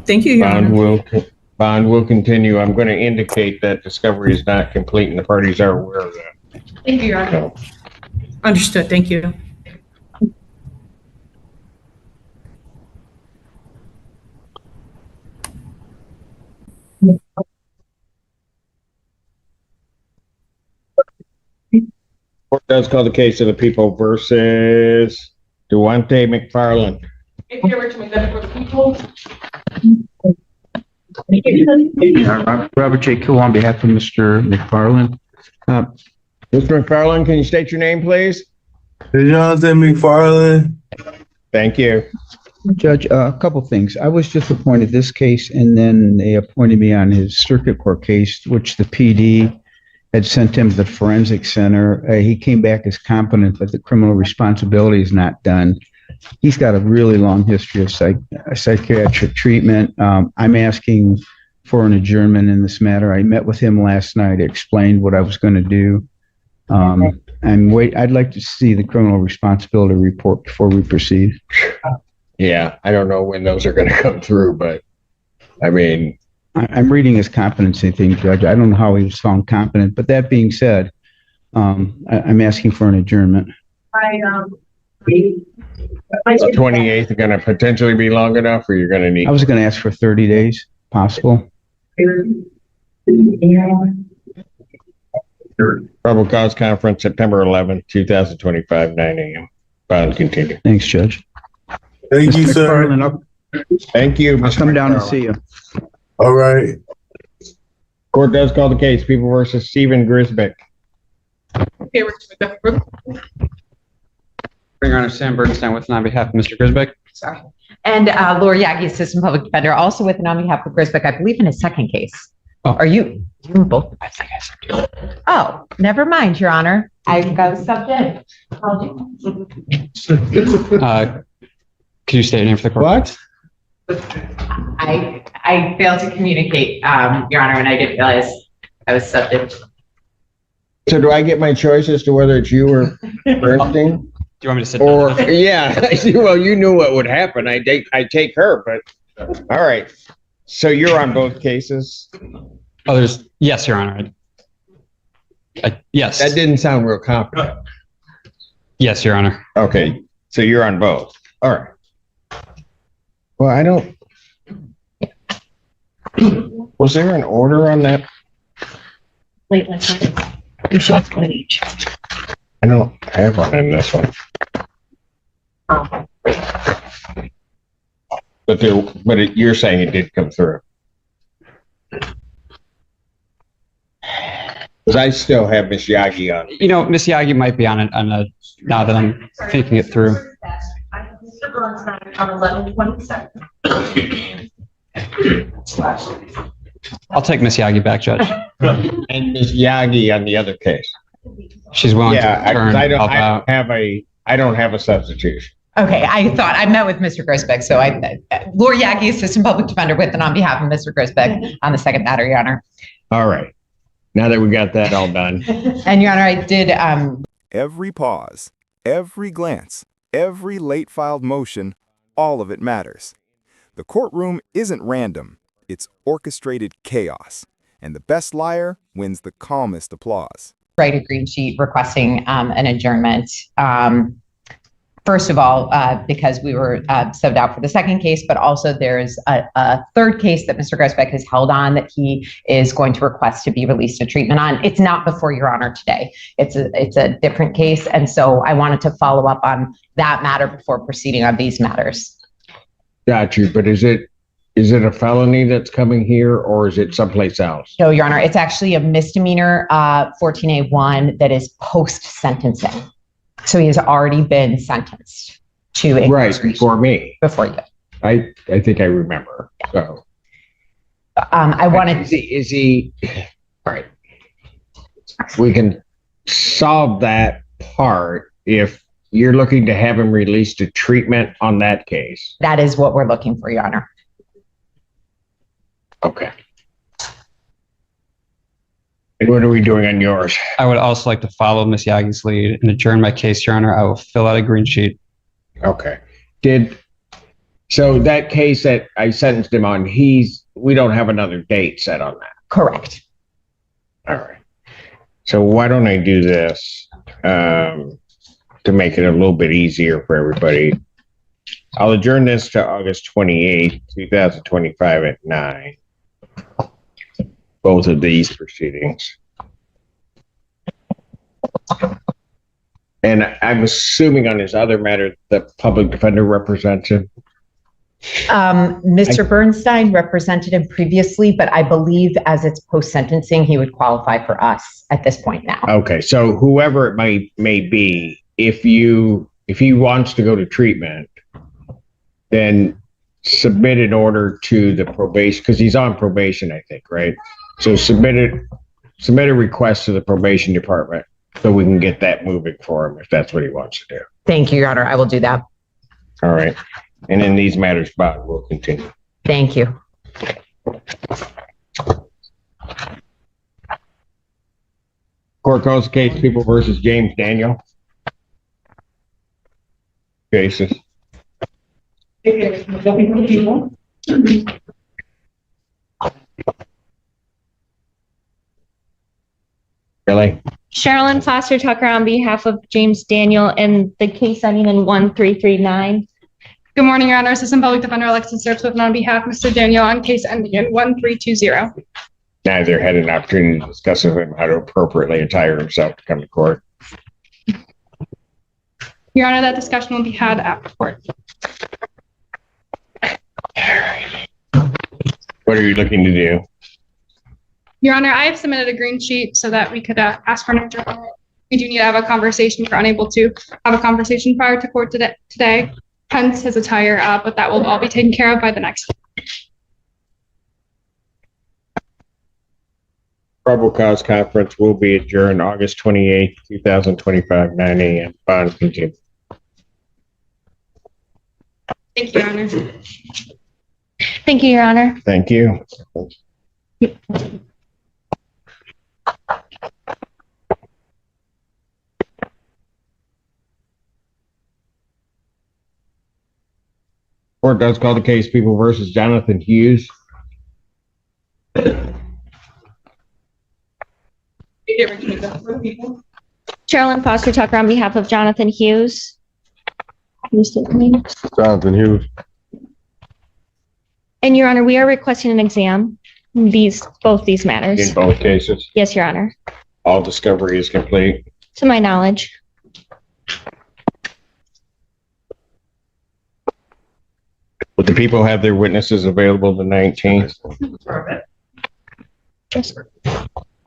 Thank you, Your Honor. Bond will continue. I'm going to indicate that discovery is not complete and the parties are aware of that. Thank you, Your Honor. Understood. Thank you. Court does call the case of the people versus Duante McFarland. Robert J. Kill on behalf of Mr. McFarland. Mr. McFarland, can you state your name, please? Jonathan McFarland. Thank you. Judge, a couple things. I was just appointed this case, and then they appointed me on his circuit court case, which the PD had sent him to the forensic center. He came back as competent, but the criminal responsibility is not done. He's got a really long history of psychiatric treatment. I'm asking for an adjournment in this matter. I met with him last night, explained what I was going to do. I'd like to see the criminal responsibility report before we proceed. Yeah, I don't know when those are going to come through, but I mean, I'm reading his competency thing, Judge. I don't know how he was found competent, but that being said, I'm asking for an adjournment. The 28th are going to potentially be long enough, or you're going to need? I was going to ask for 30 days, possible. Probable cause conference, September 11th, 2025, 9 a.m. Bond continue. Thanks, Judge. Thank you, sir. Thank you. I'll come down and see you. All right. Court does call the case, people versus Stephen Grisbeck. Okay, Your Honor, Sam Bernstein with on behalf of Mr. Grisbeck. Sorry. And Laura Yagi, Assistant Public Defender, also with and on behalf of Grisbeck, I believe in his second case. Oh. Are you both? I think I subbed in. Oh, never mind, Your Honor. I got subbed in. Could you state your name for the court? What? I failed to communicate, Your Honor, and I didn't realize I was subbed in. So do I get my choice as to whether it's you or Bernstein? Do you want me to sit Or down? yeah, well, you knew what would happen. I take her, but all right. So you're on both cases. Oh, yes, Your Honor. Yes. That didn't sound real confident. Yes, Your Honor. Okay, so you're on both. All right. Well, I don't. Was there an order on that? Late last night. You should have one each. I don't have one in this one. But you're saying it did come through. Because I still have Miss Yagi on. You know, Miss Yagi might be on it now that I'm thinking it through. On 11/27. I'll take Miss Yagi back, Judge. And Miss Yagi on the other case. She's willing to Yeah, turn. I don't have a substitution. Okay, I thought I met with Mr. Grisbeck, so Laura Yagi, Assistant Public Defender, with and on behalf of Mr. Grisbeck on the second matter, Your Honor. All right. Now that we got that all done. And Your Honor, I did. Every pause, every glance, every late filed motion, all of it matters. The courtroom isn't random, it's orchestrated chaos, and the best liar wins the calmest applause. Write a green sheet requesting an adjournment. First of all, because we were subbed out for the second case, but also there's a third case that Mr. Grisbeck has held on that he is going to request to be released to treatment on. It's not before Your Honor today. It's a different case. And so I wanted to follow up on that matter before proceeding on these matters. Got you. But is it a felony that's coming here or is it someplace else? No, Your Honor, it's actually a misdemeanor 14A1 that is post-sentencing. So he has already been sentenced to incarceration. Right, before me. Before you. I think I remember. Yeah. So I wanted. Is he? All right. We can solve that part if you're looking to have him released to treatment on that case. That is what we're looking for, Your Honor. Okay. And what are we doing on yours? I would also like to follow Miss Yagi's lead and adjourn my case, Your Honor. I will fill out a green sheet. Okay. Did So that case that I sentenced him on, we don't have another date set on that. Correct. All right. So why don't I do this to make it a little bit easier for everybody? I'll adjourn this to August 28th, 2025 at 9. Both of these proceedings. And I'm assuming on his other matter, the public defender represents him. Mr. Bernstein represented him previously, but I believe as it's post-sentencing, he would qualify for us at this point now. Okay, so whoever it may be, if he wants to go to treatment, then submit an order to the probation, because he's on probation, I think, right? So submit a request to the probation department so we can get that moving for him if that's what he wants to do. Thank you, Your Honor. I will do that. All right. And in these matters, Bob will continue. Thank you. Court calls the case People versus James Daniel. Cases. Really? Sherilyn Foster Tucker on behalf of James Daniel and the case ending in 1339. Good morning, Your Honor. Assistant Public Defender Alexis Serpswith on behalf of Mr. Daniel on case ending in 1320. Neither had an opportunity to discuss with him how to appropriately attire himself to come to court. Your Honor, that discussion will be had after court. What are you looking to do? Your Honor, I have submitted a green sheet so that we could ask for an adjournment. We do need to have a conversation. We're unable to have a conversation prior to court today. Hence his attire, but that will all be taken care of by the next. Probable cause conference will be adjourned August 28th, 2025, 9 a.m. Bond continue. Thank you, Your Honor. Thank you, Your Honor. Thank you. Court does call the case People versus Jonathan Hughes. Sherilyn Foster Tucker on behalf of Jonathan Hughes. Can you state the name? Jonathan Hughes. And Your Honor, we are requesting an exam in both these matters. In both cases, Yes, Your Honor. all discovery is complete. To my knowledge. Would the people have their witnesses available the 19th?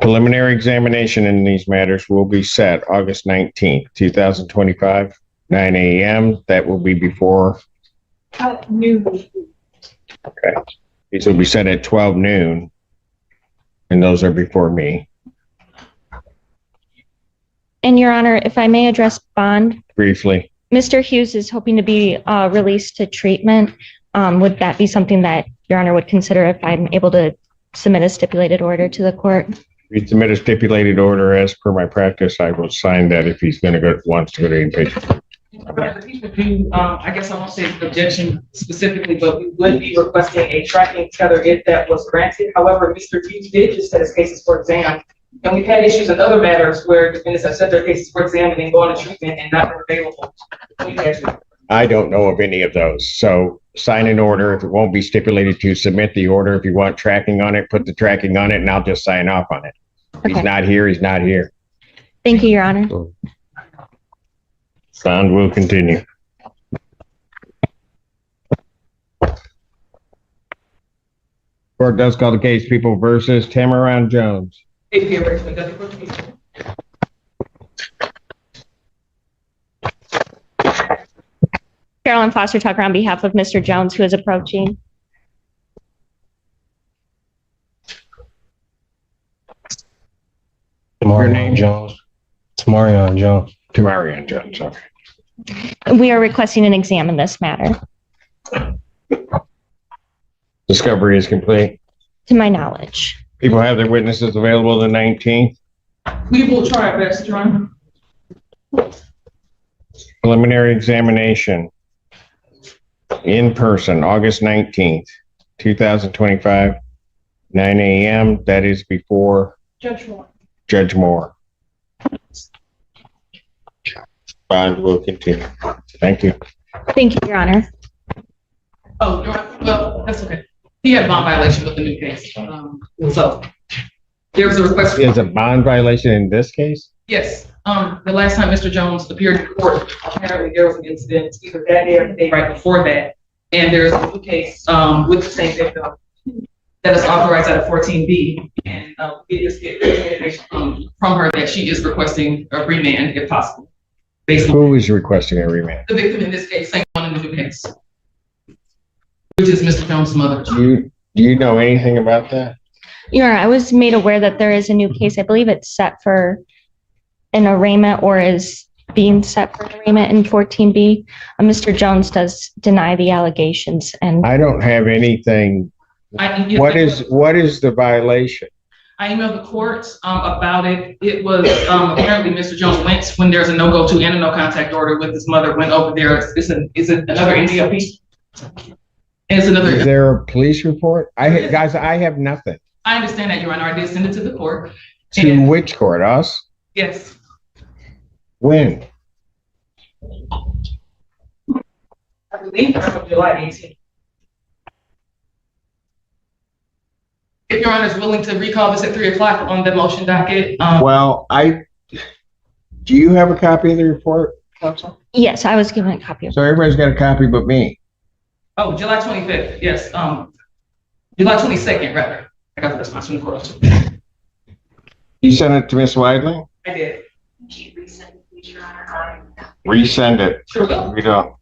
Preliminary examination in these matters will be set August 19th, 2025, 9 a.m. That will be before. Okay. These will be set at 12 noon. And those are before me. And Your Honor, if I may address bond, Briefly. Mr. Hughes is hoping to be released to treatment. Would that be something that Your Honor would consider if I'm able to submit a stipulated order to the court? We submit a stipulated order as per my practice. I will sign that if he's going to go, wants to go to inpatient. I guess I won't say objection specifically, but we would be requesting a tracking tether if that was granted. However, Mr. Hughes did just set his cases for exam. And we've had issues in other matters where defendants have set their cases for exam and then go on to treatment and not been available. I don't know of any of those. So sign an order. If it won't be stipulated to, submit the order. If you want tracking on it, put the tracking on it, and I'll just sign off on it. Okay. He's not here. He's not here. Thank you, Your Honor. Sound will continue. Court does call the case People versus Tamaron Jones. Sherilyn Foster Tucker on behalf of Mr. Jones, who is approaching. Tamarion Jones. Tamarion Jones. Tamarion Jones. Okay. We are requesting an exam in this matter. Discovery is complete. To my knowledge. People have their witnesses available the 19th. We will try our best, Your Honor. Preliminary examination. in person, August 19th, 2025, 9 a.m. That is before Judge Moore. Bond will continue. Thank you. Thank you, Your Honor. Oh, well, that's okay. He had bond violation with the new case. So there was a request. Is a bond violation in this case? Yes. The last time Mr. Jones appeared in court, apparently there was an incident either that day or the day right before that. And there's a new case with the same victim that is authorized out of 14B. And we just get information from her that she is requesting a remand if possible. Who is requesting a remand? The victim in this case, same one in the new case, which is Mr. Jones' mother. Do you know anything about that? Your Honor, I was made aware that there is a new case. I believe it's set for an arraignment or is being set for an arraignment in 14B. Mr. Jones does deny the allegations, and I don't have anything. What is the violation? I emailed the court about it. It was apparently Mr. Jones went when there's a no-go to and a no-contact order with his mother, went over there. Is it another NDOP? It's another. Is there a police report? Guys, I have nothing. I understand that, Your Honor. I did send it to the court. To which court? Us? Yes. When? I believe it's on July 18th. If Your Honor is willing to recall this at 3 o'clock on the motion docket. Well, do you have a copy of the report, counsel? yes, I was given a copy of it. So everybody's got a copy but me. Oh, July 25th. Yes. July 22nd, rather. I got the response from the court. You sent it to Miss Widely? I did. Resend it. Sure will. We don't.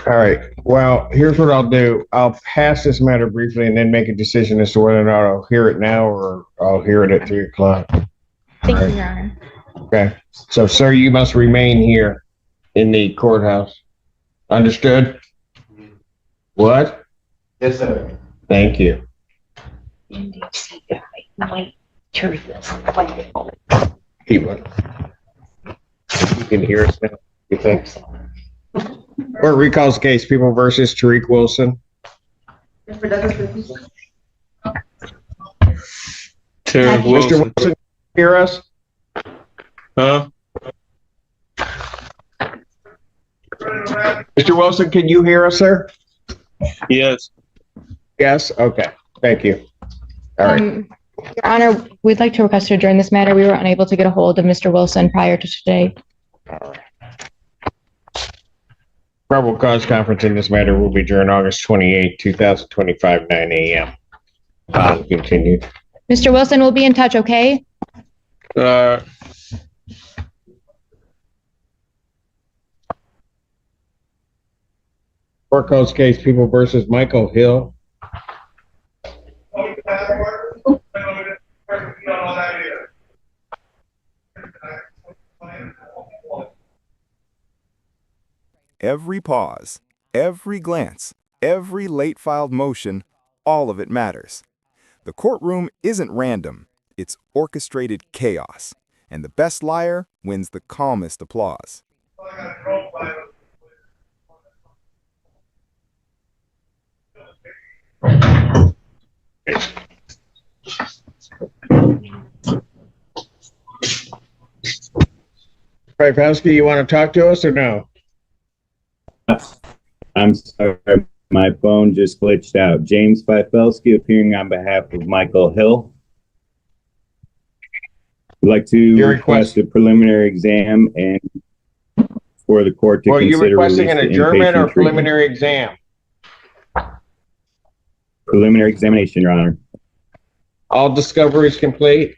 All right. Well, here's what I'll do. I'll pass this matter briefly and then make a decision as to whether or not I'll hear it now or I'll hear it at 3 o'clock. Thank you, Your Honor. Okay. So, sir, you must remain here in the courthouse. Understood? What? Yes, sir. Thank you. He went. You can hear us now, you think? Court recalls the case, People versus Tariq Wilson. Terry Mr. Wilson. Wilson, hear us? Huh? Mr. Wilson, can you hear us, sir? Yes. Yes? Okay. Thank you. All right. Your Honor, we'd like to request to adjourn this matter. We were unable to get a hold of Mr. Wilson prior to today. Probable cause conference in this matter will be adjourned August 28, 2025, 9 a.m. Continued. Mr. Wilson, we'll be in touch, okay? Court calls case People versus Michael Hill. Every pause, every glance, every late filed motion, all of it matters. The courtroom isn't random, it's orchestrated chaos, and the best liar wins the calmest applause. Krajewski, you want to talk to us or no? I'm sorry, my phone just glitched out. James Fifelski appearing on behalf of Michael Hill. I'd like to request a preliminary exam and for the court to consider. Are you requesting an adjournment or treatment. preliminary exam? Preliminary examination, Your Honor. All discovery is complete?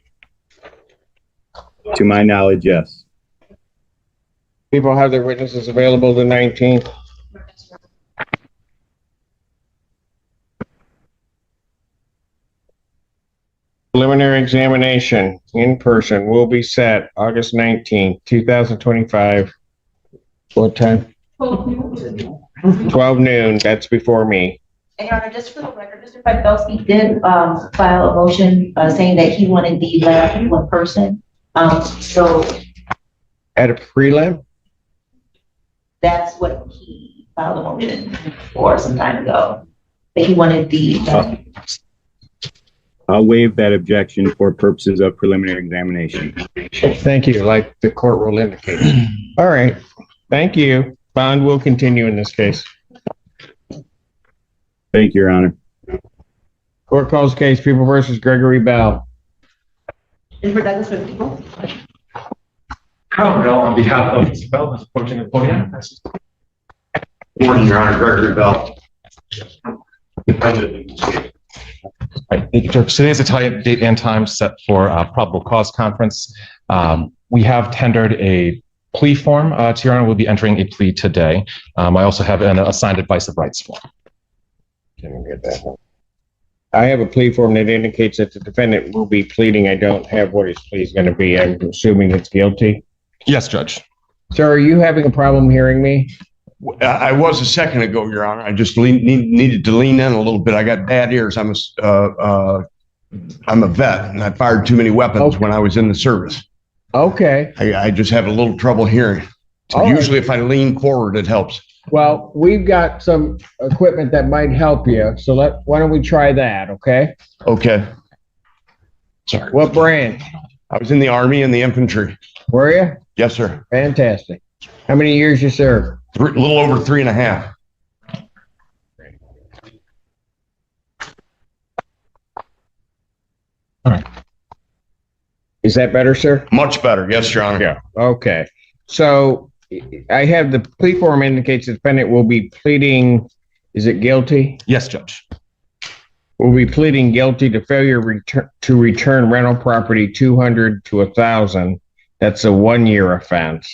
To my knowledge, yes. People have their witnesses available the 19th. Preliminary examination in person will be set August 19th, 2025. What time? 12 noon. That's before me. And Your Honor, just for the record, Mr. Fifelski did file a motion saying that he wanted the lab in person. So at a prelim? that's what he filed a motion for some time ago. That he wanted the, I'll waive that objection for purposes of preliminary examination. Thank you, like the court rule indicates. All right, thank you. Bond will continue in this case. Thank you, Your Honor. Court calls case People versus Gregory Bell. Jennifer Douglas for the people. Carl Bell, on behalf of Mr. Bell, is approaching the podium. Morning, Your Honor, Gregory Bell. Right, thank you, Judge. Today is a date and time set for probable cause conference. We have tendered a plea form to Your Honor. We'll be entering a plea today. I also have an assigned advice of rights form. Can we get that one? I have a plea form that indicates that the defendant will be pleading. I don't have what his plea is going to be. I'm assuming it's guilty. Yes, Judge. Sir, are you having a problem hearing me? I was a second ago, Your Honor. I just needed to lean in a little bit. I got bad ears. I'm a vet, and I fired too many weapons when I was in the service. Okay. I just have a little trouble hearing. So usually if I lean forward, it helps. Well, we've got some equipment that might help you. So why don't we try that, okay? Okay. Sorry. What brand? I was in the Army and the infantry. Were you? Yes, sir. Fantastic. How many years you served? A little over 3.5. All right. Is that better, sir? Much better. Yes, Your Honor. Yeah. Okay. So I have the plea form indicates the defendant will be pleading, is it guilty? Yes, Judge. Will be pleading guilty to failure to return rental property 200 to 1,000. That's a 1-year offense.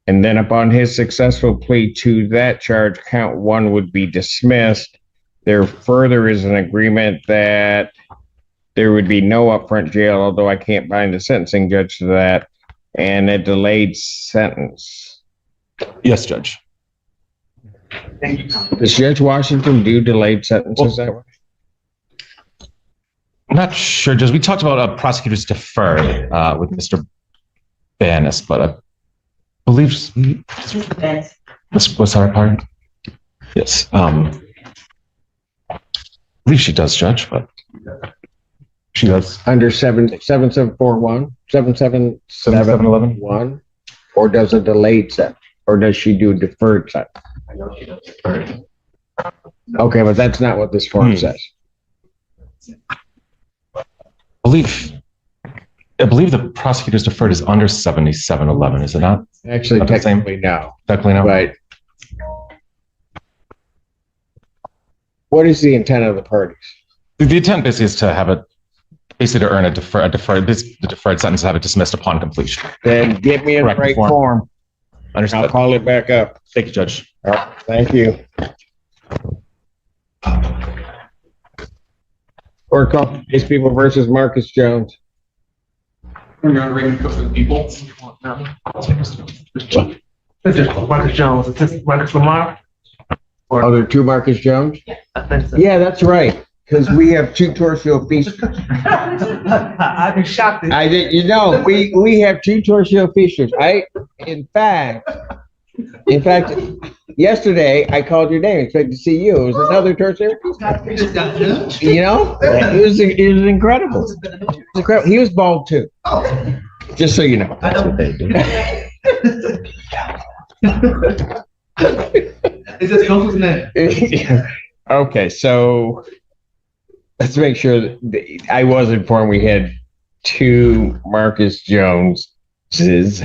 And then upon his successful plea to that charge, count 1 would be dismissed. There further is an agreement that there would be no upfront jail, although I can't bind the sentencing judge to that, and a delayed sentence. Yes, Judge. Does Judge Washington do delayed sentences that way? I'm not sure, Judge. We talked about a prosecutor's deferred with Mr. Bannis, but I believe what's our part? Yes. I believe she does, Judge, but she does. Under 7741, 7711, or does a delayed sentence, or does she do a deferred sentence? I know she does deferred. Okay, but that's not what this form says. I believe the prosecutor's deferred is under 7711, is it not? Actually, not technically no. Technically no. But what is the intent of the parties? The intent basically is to have basically to earn the deferred sentence, have it dismissed upon completion. Then get me in the right form. Understood. I'll call it back up. Thank you, Judge. All right, thank you. Court call case People versus Marcus Jones. Your Honor, Raymond Cook for the people. Marcus Jones, is this Marcus Lamar? Are there 2 Marcus Jones? I think so. Yeah, that's right. Because we have 2 torso features. I'd be shocked. We have 2 torso features. In fact, yesterday I called your name, expected to see you. It was another torso. You know, it was incredible. It was incredible. He was bald too. Just so you know. That's what they do. Is this your name? Okay, so let's make sure that I was informed we had 2 Marcus Joneses,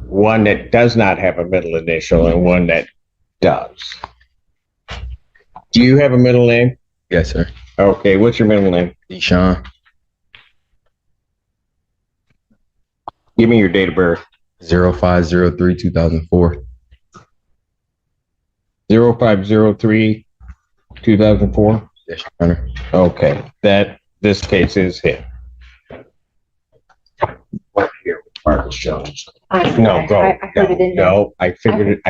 one that does not have a middle initial and one that does. Do you have a middle name? Yes, sir. Okay, what's your middle name? Deshaun. Give me your date of birth. 0503-2004. 0503-2004? Yes, Your Honor. Okay, this case is him. What here with Marcus Jones? No, go. I heard it in there. No, I figured it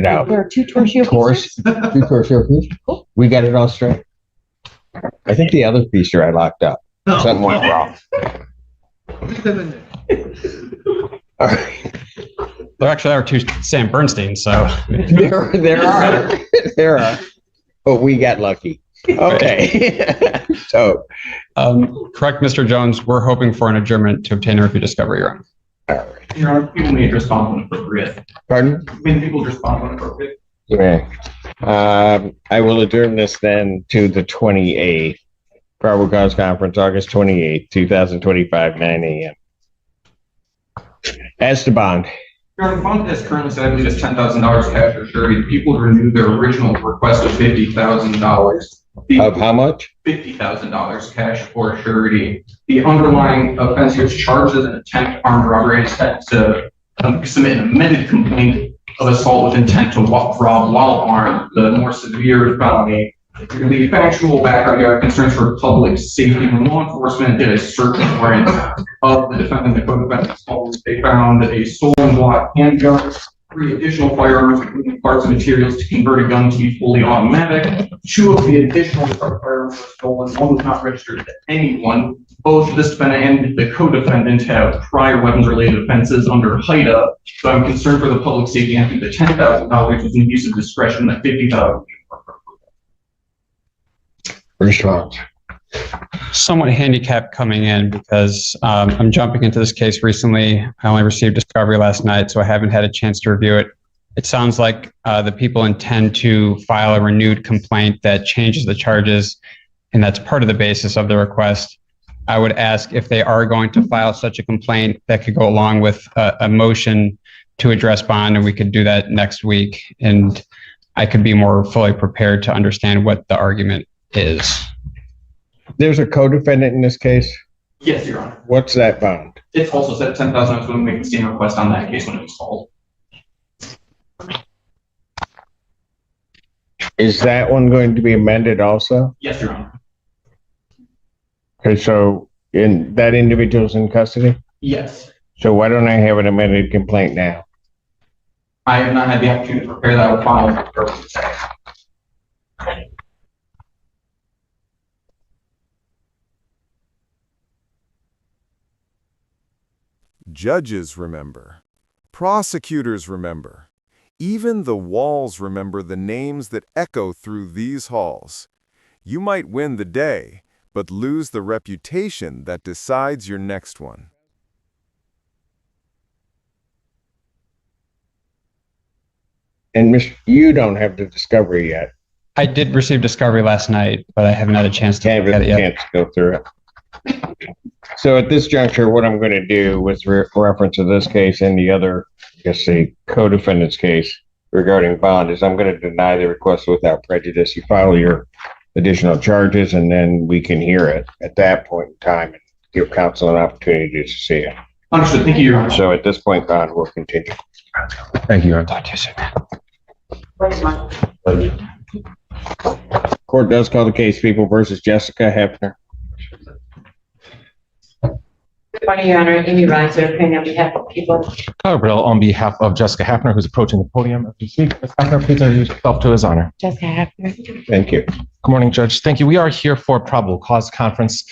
out. There are 2 torso features. 2 torso features. We got it all straight. I think the other feature I locked up. Something went wrong. All right. There actually are two Sam Bernstein, so. There are. But we got lucky. Okay. So. Correct, Mr. Jones. We're hoping for an adjournment to obtain a review discovery, Your Honor. All right. Your Honor, people may respond when appropriate. Pardon? When people respond when appropriate. Okay. I will adjourn this then to the 28th. Probable cause conference, August 28th, 2025, 9 a.m. As to bond. Your Honor, the bond is currently set, I believe, as $10,000 cash or surety. People renewed their original request of $50,000. Of how much? $50,000 cash or surety. The underlying offense which charges an attempt armed robbery is set to submit an amended complaint of assault with intent to rob while armed, the more severe felony. The factual background here concerns for public safety. When law enforcement did a search warrant of the defendant, the co-defendant's home, they found a stolen Glock handgun, 3 additional firearms, including parts and materials to convert a gun to be fully automatic. 2 of the additional firearms were stolen. 1 was not registered to anyone. Both this defendant and the co-defendant have prior weapons-related offenses under HIDA. So I'm concerned for the public safety. I think the $10,000 was an abuse of discretion. The $50,000. Response. Somewhat handicapped coming in because I'm jumping into this case recently. I only received discovery last night, so I haven't had a chance to review it. It sounds like the people intend to file a renewed complaint that changes the charges, and that's part of the basis of the request. I would ask if they are going to file such a complaint that could go along with a motion to address bond, and we could do that next week. And I could be more fully prepared to understand what the argument is. There's a co-defendant in this case? Yes, Your Honor. What's that bond? It's also set at $10,000. So we'll make the same request on that case when it was called. Is that one going to be amended also? Yes, Your Honor. Okay, so that individual's in custody? Yes. So why don't I have an amended complaint now? I have not had the opportunity to prepare that with file purposes. Judges remember. Prosecutors remember. Even the walls remember the names that echo through these halls. You might win the day, but lose the reputation that decides your next one. And you don't have the discovery yet. I did receive discovery last night, but I haven't had a chance to look at it yet. Go through it. So at this juncture, what I'm going to do with reference to this case and the other, I guess, the co-defendant's case regarding bond is I'm going to deny the request without prejudice. You file your additional charges, and then we can hear it at that point in time and give counsel an opportunity to see it. Understood. Thank you, Your Honor. So at this point, bond will continue. Thank you, Your Honor. Talk to you soon. Court does call the case People versus Jessica Hefner. Good morning, Your Honor. Amy Reiser, appearing on behalf of People. Gabriel, on behalf of Jessica Hafner, who's approaching the podium. If you speak, Ms. Hafner, please introduce yourself to his honor. Jessica Hafner. Thank you. Good morning, Judge. Thank you. We are here for a probable cause conference.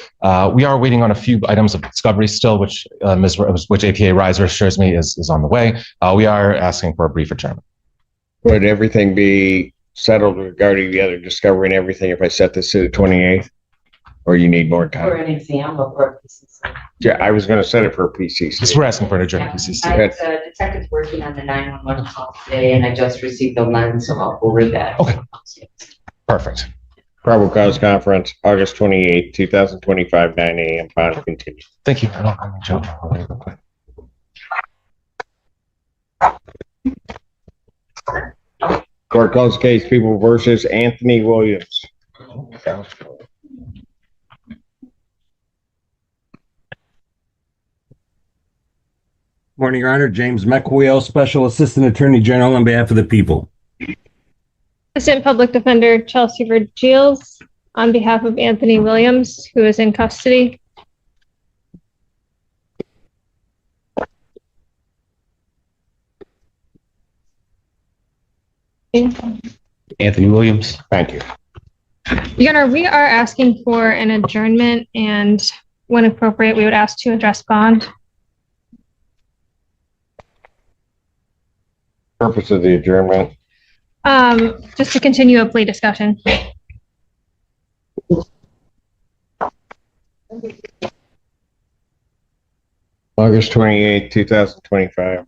We are waiting on a few items of discovery still, which APA Reiser assures me is on the way. We are asking for a brief adjournment. Would everything be settled regarding the other discovery and everything if I set this to the 28th? Or you need more time? For an exam or for a PCC. Yeah, I was going to set it for a PCC. Yes, we're asking for an adjournment PCC. Detective's working on the 911 call today, and I just received the lens, so I'll forward that. Okay. Perfect. Probable cause conference, August 28th, 2025, 9 a.m. Bond continue. Thank you. Court calls case People versus Anthony Williams. Morning, Your Honor. James McWheel, Special Assistant Attorney General on behalf of the people. Assistant Public Defender Chelsea Vergils on behalf of Anthony Williams, who is in custody. Anthony Williams. Thank you. Your Honor, we are asking for an adjournment, and when appropriate, we would ask to address bond. Purpose of the adjournment. Just to continue a plea discussion. August 28th, 2025.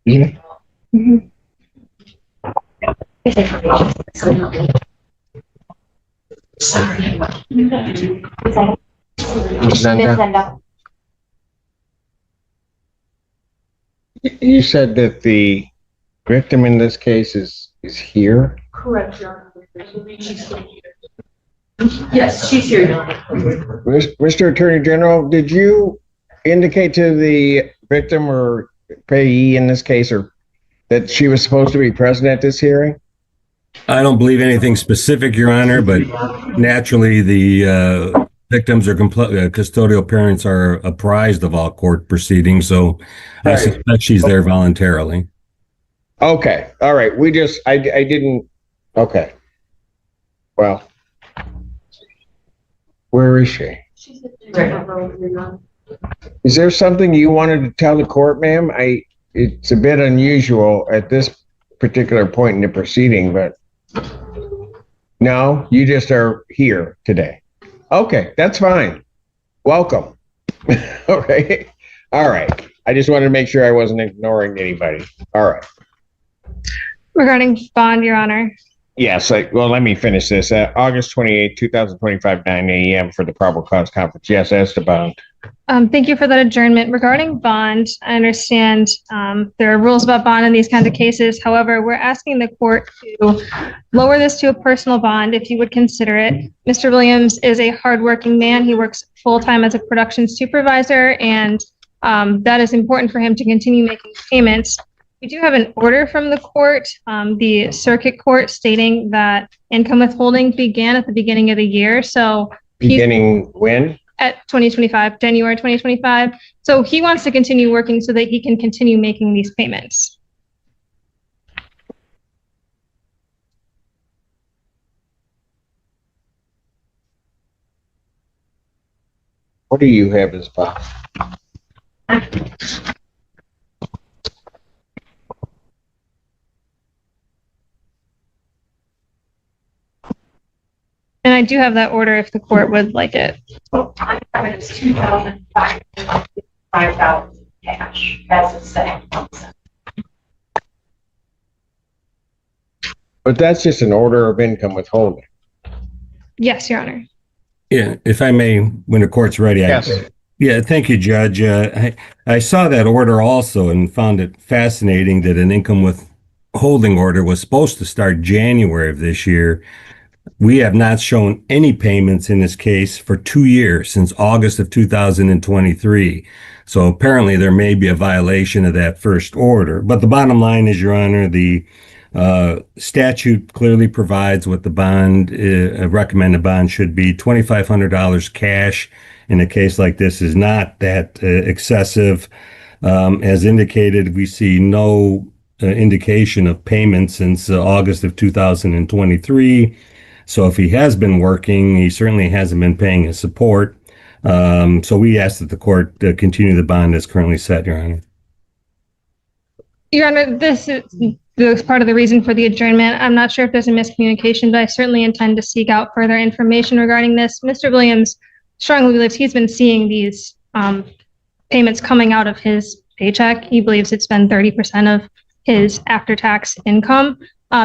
Yeah. You said that the victim in this case is here? Correct, Your Honor. Yes, she's here. Mr. Attorney General, did you indicate to the victim or payee in this case or that she was supposed to be present at this hearing? I don't believe anything specific, Your Honor, but naturally the victims or custodial parents are apprised of all court proceedings, so I suspect she's there voluntarily. Okay, all right. I didn't, okay. Well, where is she? Is there something you wanted to tell the court, ma'am? It's a bit unusual at this particular point in the proceeding, but no, you just are here today. Okay, that's fine. Welcome. All right. All right. I just wanted to make sure I wasn't ignoring anybody. All right. Regarding bond, Your Honor. Yes. Well, let me finish this. August 28, 2025, 9 a.m. for the probable cause conference. Yes, as to bond. Thank you for that adjournment. Regarding bond, I understand there are rules about bond in these kinds of cases. However, we're asking the court to lower this to a personal bond if you would consider it. Mr. Williams is a hardworking man. He works full-time as a production supervisor, and that is important for him to continue making payments. We do have an order from the court, the circuit court, stating that income withholding began at the beginning of the year. So beginning when? At 2025, January 2025. So he wants to continue working so that he can continue making these payments. What do you have as bond? And I do have that order if the court would like it. It's 2,500, 5,000 cash, as it said. But that's just an order of income withholding. Yes, Your Honor. Yeah, if I may, when the court's ready. Yes. Yeah, thank you, Judge. I saw that order also and found it fascinating that an income withholding order was supposed to start January of this year. We have not shown any payments in this case for 2 years, since August of 2023. So apparently there may be a violation of that first order. But the bottom line is, Your Honor, the statute clearly provides what the bond, recommended bond should be. $2,500 cash in a case like this is not that excessive. As indicated, we see no indication of payment since August of 2023. So if he has been working, he certainly hasn't been paying his support. So we ask that the court continue the bond as currently set, Your Honor. Your Honor, this is part of the reason for the adjournment. I'm not sure if there's a miscommunication, but I certainly intend to seek out further information regarding this. Mr. Williams strongly believes he's been seeing these payments coming out of his paycheck. He believes it's been 30% of his after-tax income.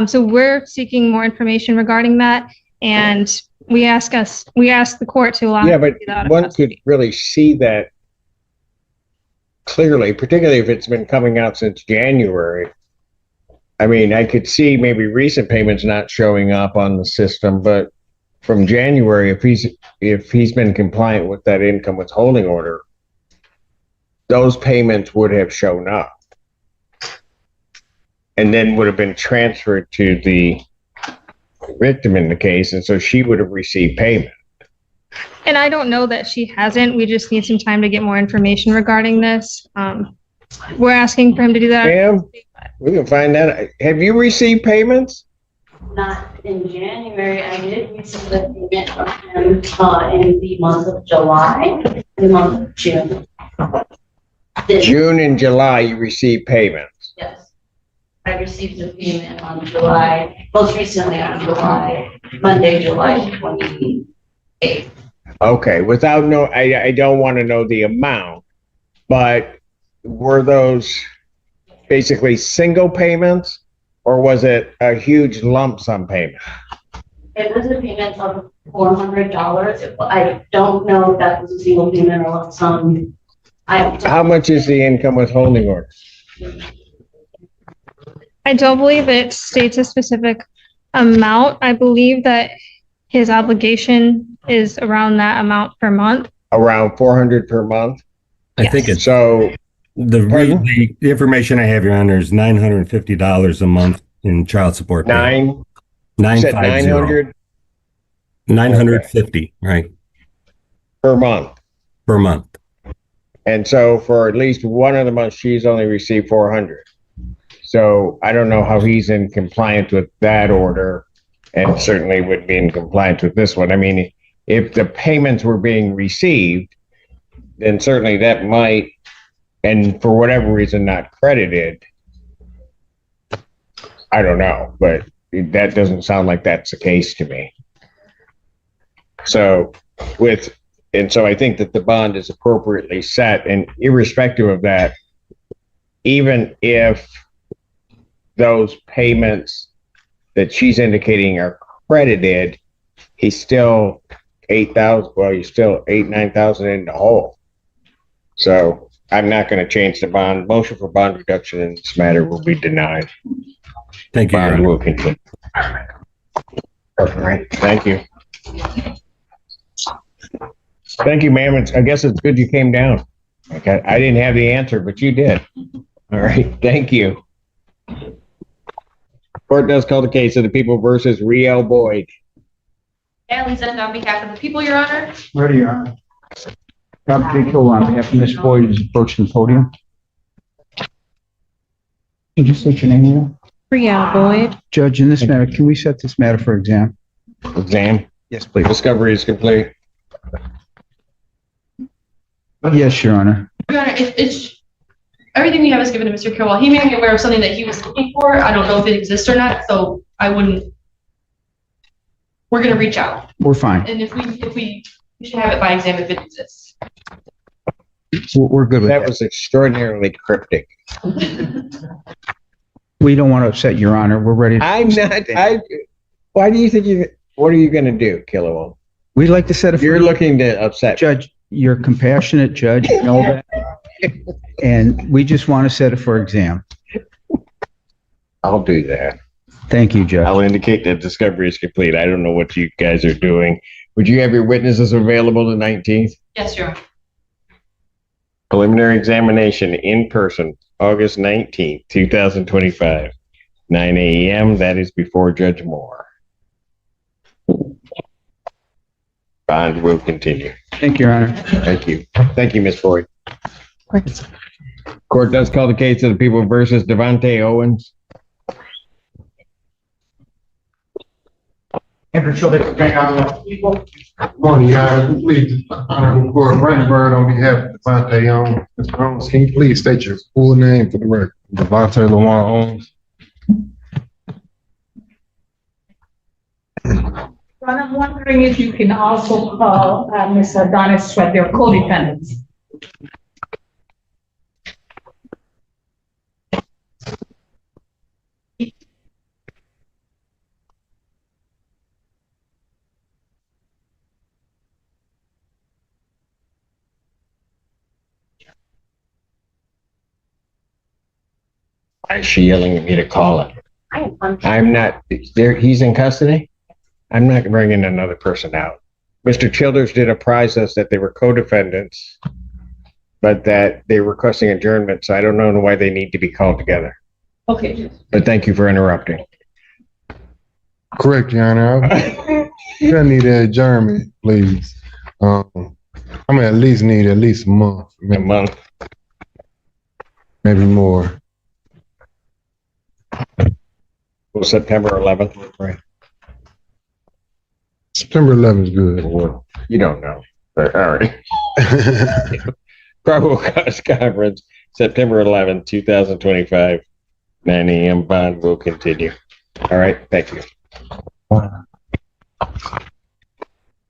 So we're seeking more information regarding that, and we ask the court to allow. Yeah, but one could really see that clearly, particularly if it's been coming out since January. I mean, I could see maybe recent payments not showing up on the system, but from January, if he's been compliant with that income withholding order, those payments would have shown up. And then would have been transferred to the victim in the case, and so she would have received payment. And I don't know that she hasn't. We just need some time to get more information regarding this. We're asking for him to do that. Ma'am, we can find that. Have you received payments? Not in January. I did receive a payment from him in the month of July, the month of June. June and July, you received payments. Yes. I received a payment on July, most recently on July, Monday, July 28th. Okay, I don't want to know the amount, but were those basically single payments or was it a huge lump sum payment? It was a payment of $400. I don't know if that was a single payment or lump sum. How much is the income withholding order? I don't believe it states a specific amount. I believe that his obligation is around that amount per month. Around 400 per month? I think it's so. The information I have, Your Honor, is $950 a month in child support. $950? 950, right? Per month. Per month. And so for at least one of the months, she's only received 400. So I don't know how he's in compliance with that order, and certainly would be in compliance with this one. I mean, if the payments were being received, then certainly that might, and for whatever reason not credited. I don't know, but that doesn't sound like that's the case to me. So I think that the bond is appropriately set, and irrespective of that, even if those payments that she's indicating are credited, he's still 8,000. Well, he's still 9,000 in the hole. So I'm not going to change the bond. Motion for bond reduction in this matter will be denied. Thank you. Bond will continue. All right. Thank you. Thank you, ma'am. I guess it's good you came down. Okay. I didn't have the answer, but you did. All right. Thank you. Court does call the case of the people versus Riel Boyd. Allie Zend on behalf of the people, Your Honor. Ready, Your Honor. Robert J. on behalf of Ms. Boyd is approaching the podium. Can you state your name here? Riel Boyd. Judge, in this matter, can we set this matter for exam? Exam? Yes, please. Discovery is complete. Yes, Your Honor. Your Honor, it's everything we have is given to Mr. Kilwell. He may be aware of something that he was looking for. I don't know if it exists or not, so I wouldn't. We're going to reach out. We're fine. And if we should have it by exam if it exists. We're good with that. That was extraordinarily cryptic. We don't want to upset Your Honor. We're ready. I'm not. Why do you think what are you going to do, Kilowell? We'd like to set a. You're looking to upset Judge. You're compassionate, Judge. You know that. And we just want to set it for exam. I'll do that. Thank you, Judge. I'll indicate that discovery is complete. I don't know what you guys are doing. Would you have your witnesses available the 19th? Yes, Your Honor. Preliminary examination in person, August 19th, 2025, 9 a.m. That is before Judge Moore. Bond will continue. Thank you, Your Honor. Thank you. Thank you, Ms. Boyd. Court does call the case of the people versus Devontae Owens. Andrew Childers, people. Morning, Your Honor. Please, Honorable Court, Brandon Bird on behalf of Devontae Owens. Mr. Owens, can you please state your full name for the record? Devontae Lamar Owens. I'm wondering if you can also call Ms. Adonis Sweat, their co-defendants. Why is she yelling at me to call it? I'm not there. He's in custody. I'm not bringing another person out. Mr. Childers did apprise us that they were co-defendants, but that they were requesting adjournment. So I don't know why they need to be called together. Okay. But thank you for interrupting. Correct, Your Honor. I need an adjournment, please. I'm gonna at least need at least a month. A month. Maybe more. Well, September 11th, right? September 11th is good. Well, you don't know. But, all right. Probable cause conference, September 11th, 2025, 9 a.m. Bond will continue. All right. Thank you.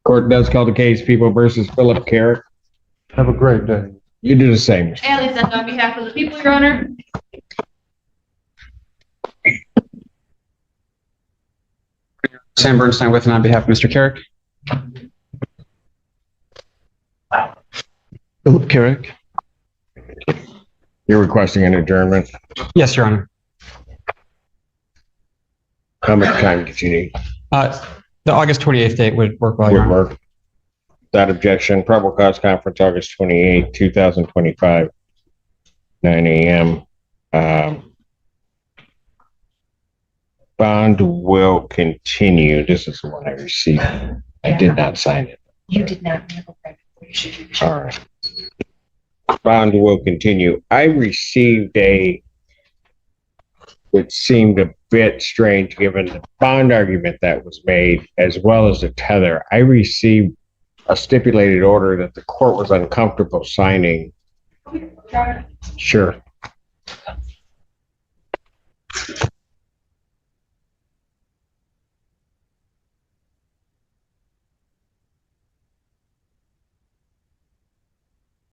Court does call the case People versus Philip Carrick. Have a great day. You do the same. Alice, on behalf of the people, Your Honor. Sam Bernstein with and on behalf of Mr. Carrick. Philip Carrick. You're requesting an adjournment. Yes, Your Honor. How much time did you need? The August 28th date would work well, Your Would Honor. work. Without objection, probable cause conference, August 28th, 2025, 9 a.m. Bond will continue. This is the one I received. I did not sign it. You did not have a record. You should. All right. Bond will continue. I received which seemed a bit strange given the bond argument that was made, as well as the tether. I received a stipulated order that the court was uncomfortable signing. Sure.